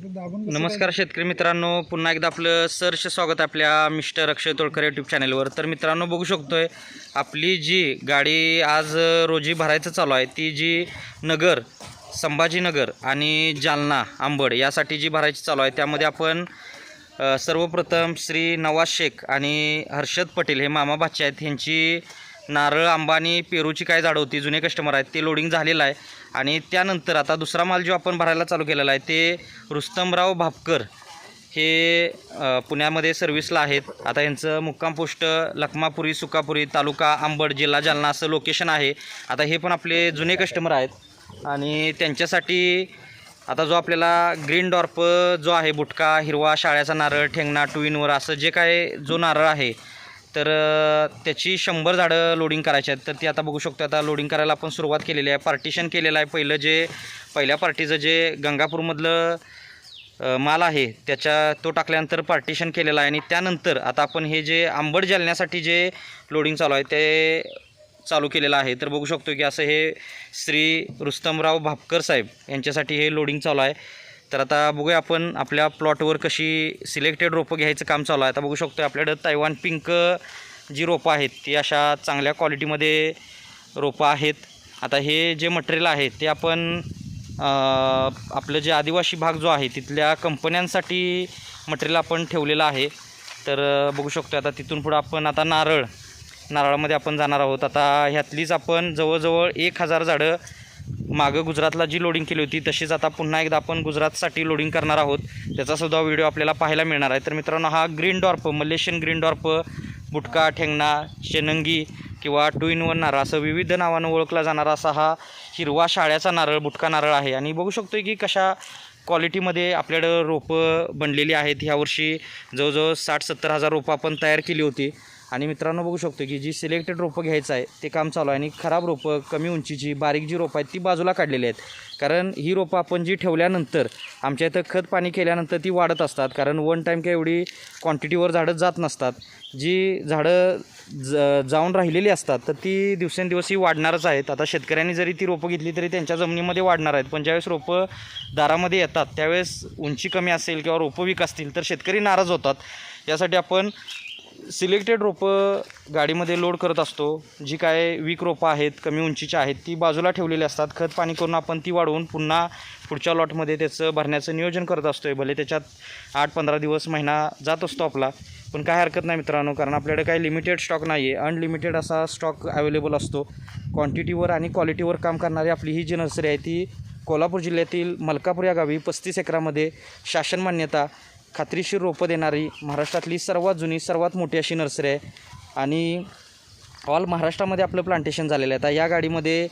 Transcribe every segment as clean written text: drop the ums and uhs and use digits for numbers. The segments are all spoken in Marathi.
नमस्कार शेतकरी मित्रांनो, पुन्हा एकदा आपलं सहर्ष स्वागत आपल्या मिस्टर अक्षय तोळकर यूट्यूब चॅनलवर। तर मित्रांनो, बघू शकतोय आपली जी गाडी आज रोजी भरायचं चालू आहे ती जी नगर, संभाजीनगर आणि जालना आंबड यासाठी जी भरायची चालू आहे त्यामध्ये आपण सर्वप्रथम श्री नवाज शेख आणि हर्षद पटेल हे मामा बादशाह आहेत, ह्यांची नारळ, आंबा आणि पेरूची काय झाडं होती, जुने कस्टमर आहेत, ते लोडिंग झालेलं आहे। आणि त्यानंतर आता दुसरा माल जो आपण भरायला चालू केलेला आहे ते रुस्तमराव भापकर हे पुण्यामध्ये सर्व्हिसला आहेत। आता यांचं मुक्काम पोस्ट लखमापुरी, सुकापुरी, तालुका अंबड, जिल्हा जालना असं लोकेशन आहे। आता हे पण आपले जुने कस्टमर आहेत आणि त्यांच्यासाठी आता जो आपल्याला ग्रीन डॉर्प जो आहे, बुटका, हिरवा, शाळ्याचा नारळ, ठेंगणा, 2 in 1 असं जे काय जो नारळ आहे तर त्याची 100 झाडं लोडिंग करायची आहेत। तर ती आता बघू शकतो, आता लोडिंग करायला आपण सुरुवात केलेली आहे। पार्टिशन केलेलं आहे। पहिल्या पार्टीचं जे गंगापूरमधलं माल आहे तो टाकल्यानंतर पार्टिशन केलेलं आहे आणि त्यानंतर आता आपण हे जे आंबड जालन्यासाठी जे लोडिंग चालू आहे ते चालू केलेलं आहे। तर बघू शकतो की असं हे श्री रुस्तमराव भापकर साहेब यांच्यासाठी हे लोडिंग चालू आहे। तर आता बघूया आपण आपल्या प्लॉटवर कशी सिलेक्टेड रोपं घ्यायचं काम चालू आहे। आता बघू शकतो आपल्याकडं तैवान पिंक जी रोपं आहेत ती अशा चांगल्या क्वालिटीमध्ये रोपं आहेत। आता हे जे मटेरियल आहे ते आपण आपलं जे आदिवासी भाग जो आहे तिथल्या कंपन्यांसाठी मटेरियल आपण ठेवलेलं आहे। तर बघू शकतो आता तिथून पुढं आपण आता नारळामध्ये आपण जाणार आहोत। आता ह्यातलीच आपण जवळजवळ 1000 झाडं मागं गुजरातला जी लोडिंग केली होती तशीच आता पुन्हा एकदा आपण गुजरातसाठी लोडिंग करणार आहोत, त्याचासुद्धा व्हिडिओ आपल्याला पाहायला मिळणार आहे। तर मित्रांनो, हा green dwarf, Malaysian green dwarf, बुटका, ठेंगणा, शेनंगी किंवा 2 in 1 नारळ असं विविध नावानं ओळखला जाणारा असा हा हिरवा शाळ्याचा नारळ, बुटका नारळ आहे। आणि बघू शकतो की कशा क्वालिटीमध्ये आपल्याकडं रोपं बनलेली आहेत। ह्यावर्षी जवळजवळ 60-70 हजार रोपं आपण तयार केली होती। आणि मित्रांनो, बघू शकतो की जी सिलेक्टेड रोपं घ्यायचं आहे ते काम चालू आहे आणि खराब रोपं, कमी उंचीची, बारीक जी रोपं आहेत ती बाजूला काढलेली आहेत। कारण ही रोपं आपण जी ठेवल्यानंतर आमच्या इथं खत पाणी केल्यानंतर ती वाढत असतात, कारण वन टाईम काही एवढी क्वांटिटीवर झाडं जात नसतात। जी झाडं जाऊन राहिलेली असतात तर ती दिवसेंदिवस ही वाढणारच आहेत। आता शेतकऱ्यांनी जरी ती रोपं घेतली तरी त्यांच्या जमिनीमध्ये वाढणार आहेत, पण ज्यावेळेस रोपं दारामध्ये येतात त्यावेळेस उंची कमी असेल किंवा रोपं वीक असतील तर शेतकरी नाराज होतात। यासाठी आपण सिलेक्टेड रोपं गाडीमध्ये लोड करत असतो। जी काय वीक रोपं आहेत, कमी उंचीची आहेत, ती बाजूला ठेवलेली असतात। खत पाणी करून आपण ती वाढवून पुन्हा पुढच्या लॉटमध्ये त्याचं भरण्याचं नियोजन करत असतो। भले त्याच्यात 8-15 दिवस, महिना जात असतो आपला, पण काय हरकत नाही मित्रांनो, कारण आपल्याकडे काही लिमिटेड स्टॉक नाही आहे, अनलिमिटेड असा स्टॉक अवेलेबल असतो। क्वांटिटीवर आणि क्वालिटीवर काम करणारी आपली ही जी नर्सरी आहे ती कोल्हापूर जिल्ह्यातील मलकापूर या गावी 35 एकरामध्ये शासन मान्यता, खात्रीशीर रोपं देणारी महाराष्ट्रातली सर्वात जुनी, सर्वात मोठी अशी नर्सरी आहे। आणि ऑल महाराष्ट्रामध्ये आपलं प्लांटेशन झालेलं आहे। आता या गाडीमध्ये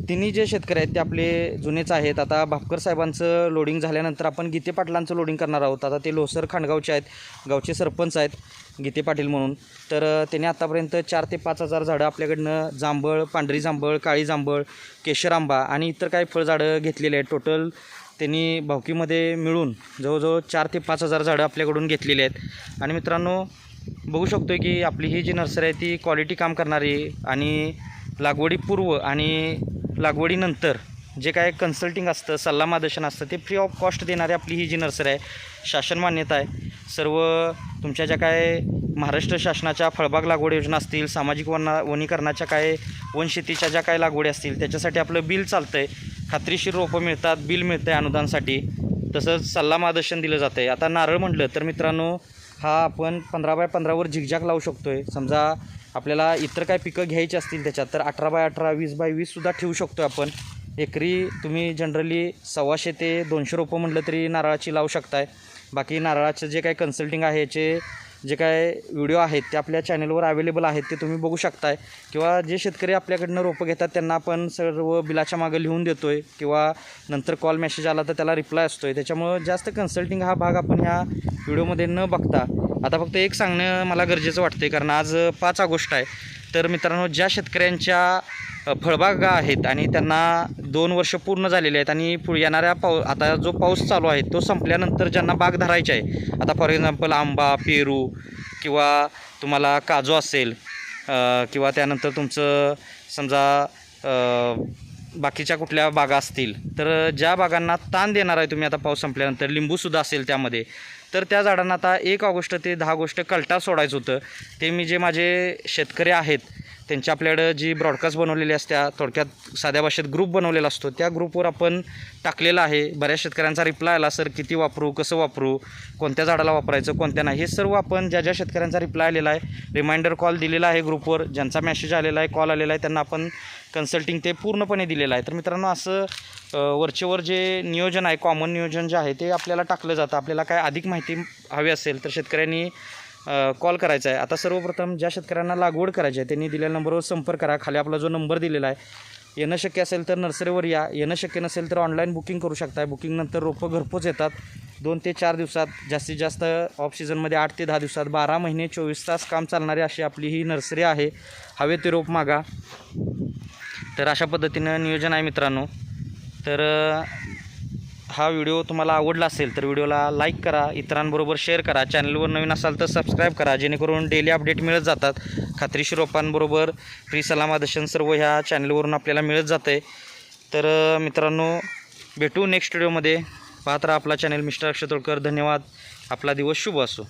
तिन्ही जे शेतकरी आहेत ते आपले जुनेच आहेत। आता भापकर साहेबांचं लोडिंग झाल्यानंतर आपण गीते पाटलांचं लोडिंग करणार आहोत। आता ते लोसर खांडगावचे आहेत, गावचे सरपंच आहेत गीते पाटील म्हणून। तर त्यांनी आतापर्यंत 4 ते 5 हजार झाडं आपल्याकडनं जांभळ, पांढरी जांभळ, काळी जांभळ, केशर आंबा आणि इतर काही फळझाडं घेतलेली आहेत। टोटल त्यांनी भावकीमध्ये मिळून जवळजवळ 4 ते 5 हजार झाडं आपल्याकडून घेतलेली आहेत। आणि मित्रांनो, बघू शकतो की आपली ही जी नर्सरी आहे ती क्वालिटी काम करणारी आणि लागवडीपूर्व आणि लागवडीनंतर जे काय कन्सल्टिंग असतं, सल्ला मार्गदर्शन असतं ते फ्री ऑफ कॉस्ट देणारी आपली ही जी नर्सरी आहे, शासन मान्यता आहे। सर्व तुमच्या ज्या काय महाराष्ट्र शासनाच्या फळबाग लागवड योजना असतील, सामाजिक वनीकरणाच्या काय वनशेतीच्या ज्या काय लागवडी असतील त्याच्यासाठी आपलं बिल चालतं आहे, खात्रीशीर रोपं मिळतात, बिल मिळतं आहे अनुदानसाठी, तसंच सल्ला मार्गदर्शन दिलं जातं आहे। आता नारळ म्हटलं तर मित्रांनो, हा आपण 15x15 वर झिगझॅग लावू शकतो आहे। समजा आपल्याला इतर काय पिकं घ्यायची असतील त्याच्यात तर 18x18, 20x20 सुद्धा ठेवू शकतो आहे आपण। एकरी तुम्ही जनरली 125 ते 200 रोपं म्हटलं तरी नारळाची लावू शकताय। बाकी नारळाचं जे काय कन्सल्टिंग आहे, याचे जे काय व्हिडिओ आहेत ते आपल्या चॅनलवर अवेलेबल आहेत, ते तुम्ही बघू शकताय। किंवा जे शेतकरी आपल्याकडनं रोपं घेतात त्यांना आपण सर्व बिलाच्या मागं लिहून देतो आहे किंवा नंतर कॉल मेसेज आला तर त्याला रिप्लाय असतो आहे। त्याच्यामुळं जास्त कन्सल्टिंग हा भाग आपण ह्या व्हिडिओमध्ये न बघता आता फक्त एक सांगणं मला गरजेचं वाटतं आहे, कारण आज 5 ऑगस्ट आहे। तर मित्रांनो, ज्या शेतकऱ्यांच्या फळबागा आहेत आणि त्यांना 2 वर्ष पूर्ण झालेले आहेत आणि येणाऱ्या आता जो पाऊस चालू आहे तो संपल्यानंतर ज्यांना बाग धरायची आहे, आता फॉर एक्झाम्पल आंबा, पेरू किंवा तुम्हाला काजू असेल किंवा त्यानंतर तुमचं समजा बाकीच्या कुठल्या बागा असतील तर ज्या बागांना ताण देणार आहे तुम्ही आता पाऊस संपल्यानंतर लिंबूसुद्धा असेल त्यामध्ये, तर त्या झाडांना आता 1 ऑगस्ट ते 10 ऑगस्ट कलटा सोडायचं होतं. ते मी जे माझे शेतकरी आहेत त्यांच्या आपल्याकडं जी ब्रॉडकास्ट बनवलेली असत्या, थोडक्यात साध्या भाषेत ग्रुप बनवलेला असतो, त्या ग्रुपवर आपण टाकलेलं आहे. बऱ्याच शेतकऱ्यांचा रिप्लाय आला, सर किती वापरू, कसं वापरू, कोणत्या झाडाला वापरायचं, कोणत्या नाही, हे सर्व आपण ज्या शेतकऱ्यांचा रिप्लाय आलेला आहे, रिमाइंडर कॉल दिलेला आहे ग्रुपवर, ज्यांचा मेसेज आलेला आहे, कॉल आलेला आहे, त्यांना आपण कन्सल्टिंग ते पूर्णपणे दिलेलं आहे. तर मित्रांनो असं वरचेवर जे नियोजन आहे, कॉमन नियोजन जे आहे ते आपल्याला टाकलं जातं. आपल्याला काय अधिक माहिती हवी असेल तर शेतकऱ्यांनी कॉल करायचा आहे. आता सर्वप्रथम ज्या शेतकऱ्यांना लागवड करायची आहे त्यांनी दिलेल्या नंबरवर संपर्क करा. खाली आपला जो नंबर दिलेला आहे, येणं शक्य असेल तर नर्सरीवर या, येणं शक्य नसेल तर ऑनलाईन बुकिंग करू शकता. बुकिंगनंतर रोपं घरपोच येतात 2 ते 4 दिवसात, जास्तीत जास्त ऑफ सीझनमध्ये 8 ते 10 दिवसात, 12 महिने 24 तास काम चालणारी अशी आपली ही नर्सरी आहे. हवे ते रोप मागा. तर अशा पद्धतीनं नियोजन आहे मित्रांनो. तर हा व्हिडिओ तुम्हाला आवडला असेल तर व्हिडिओला लाईक करा, इतरांबरोबर शेअर करा, चॅनलवर नवीन असाल तर सबस्क्राईब करा, जेणेकरून डेली अपडेट मिळत जातात. खात्रीशीर रोपांबरोबर फ्री सल्ला दर्शन सर्व ह्या चॅनलवरून आपल्याला मिळत जातं आहे. तर मित्रांनो भेटू नेक्स्ट व्हिडिओमध्ये. पाहत राहा आपला चॅनल मिस्टर अक्षय तोडकर. धन्यवाद. आपला दिवस शुभ असो.